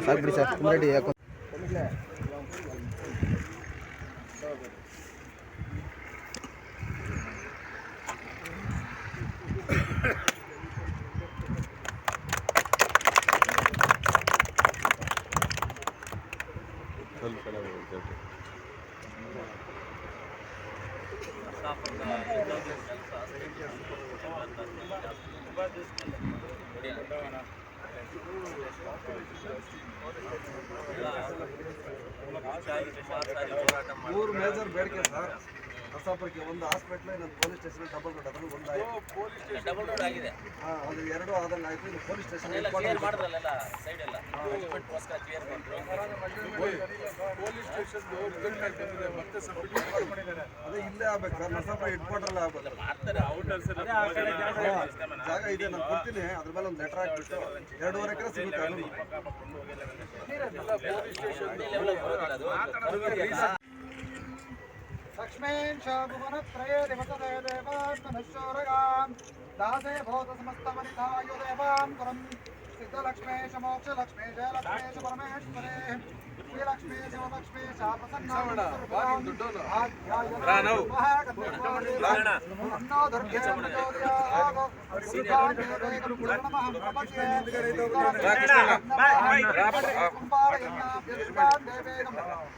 ಸಾಕು ಬಿಡಿ sir, ready ಯಾಕೋ ಮೂರು ಮೇಜರ್ ಬೇಡಿಕೆ ಸರ್. ನರಸಾಪುರಕ್ಕೆ ಒಂದು ಹಾಸ್ಪಿಟ್ಲ್, ಇನ್ನೊಂದು ಪೊಲೀಸ್ ಸ್ಟೇಷನ್, ಡಬಲ್ ರೋಡ್. ಅದನ್ನು ಒಂದು ಡಬಲ್ ರೋಡ್ ಆಗಿದೆ. ಅದು ಎರಡು ಆದಂಗೆ ಆಯ್ತು. ಇನ್ನು ಪೊಲೀಸ್ ಸ್ಟೇಷನ್ ಸೈಡ್ ಎಲ್ಲ ಅದೇ ಇಲ್ಲೇ ಆಗ್ಬೇಕು ಸರ್. ನರಸಾಪುರ ಹೆಡ್ ಕ್ವಾರ್ಟರ್ ಆಗ್ಬೇಕು. ಜಾಗ ಇದೆ, ನಾನು ಕೊಡ್ತೀನಿ. ಅದ್ರ ಮೇಲೆ ಒಂದು ಲೆಟರ್ ಹಾಕ್ಬಿಟ್ಟು 2.5 ಎಕರೆ ಸಿಗುತ್ತೆ. लक्ष्मीं शाभुवनत्रये दिवसदे देवात्मनश्चोरगां दासे भूत समस्तमनिधायु देवां पुरं सिद्धलक्ष्मीश मोक्षलक्ष्मीश लक्ष्मीश परमेश्वरे श्रीलक्ष्मीश लक्ष्मीश प्रसन्नो दुर्गे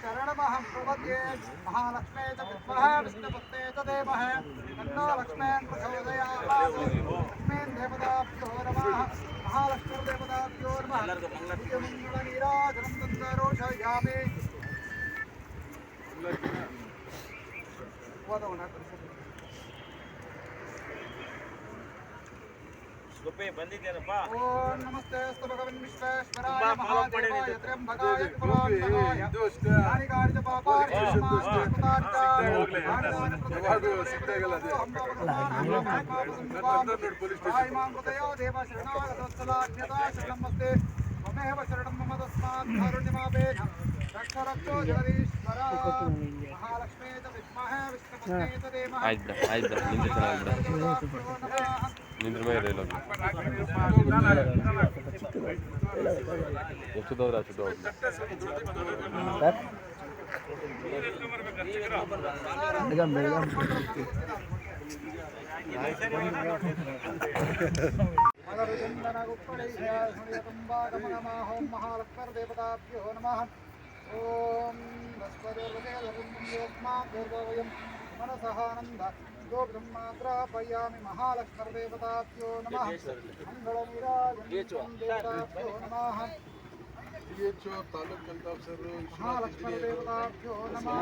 शरणमहं प्रपद्ये महालक्ष्मे च विद्महे विष्णुपत्ने च देमहे तन्नो लक्ष्मीं प्रचोदयात्। लक्ष्मीं देवताभ्यो नमः। महालक्ष्मीर्देवताभ्यो नमः। मंगलनीराजनं तन्तरोषयामि। ओम नमस्ते स्तु भगवन् विश्वेश्वराय महादेवाय त्र्यंबकाय त्रिपुरान्तकाय कारिकार्य पापार्य मां देव शरणागतवत्सलाज्ञता शरणमस्ते ममेव शरणं मम तस्मात् कारुण्यमापेन रक्ष रक्षो जगदीश्वर। महालक्ष्मी च विद्महे विष्णुपत्ने च धीमहि महालक्ष्मीर्देवताभ्यो नमः। ओम मनसहानंद दो ब्रह्माग्रापयामि। महालक्ष्मीर्देवताभ्यो नमः। मंगलनीराजनदेवताभ्यो नमः। तालूक महालक्ष्मीर्देवताभ्यो नमः।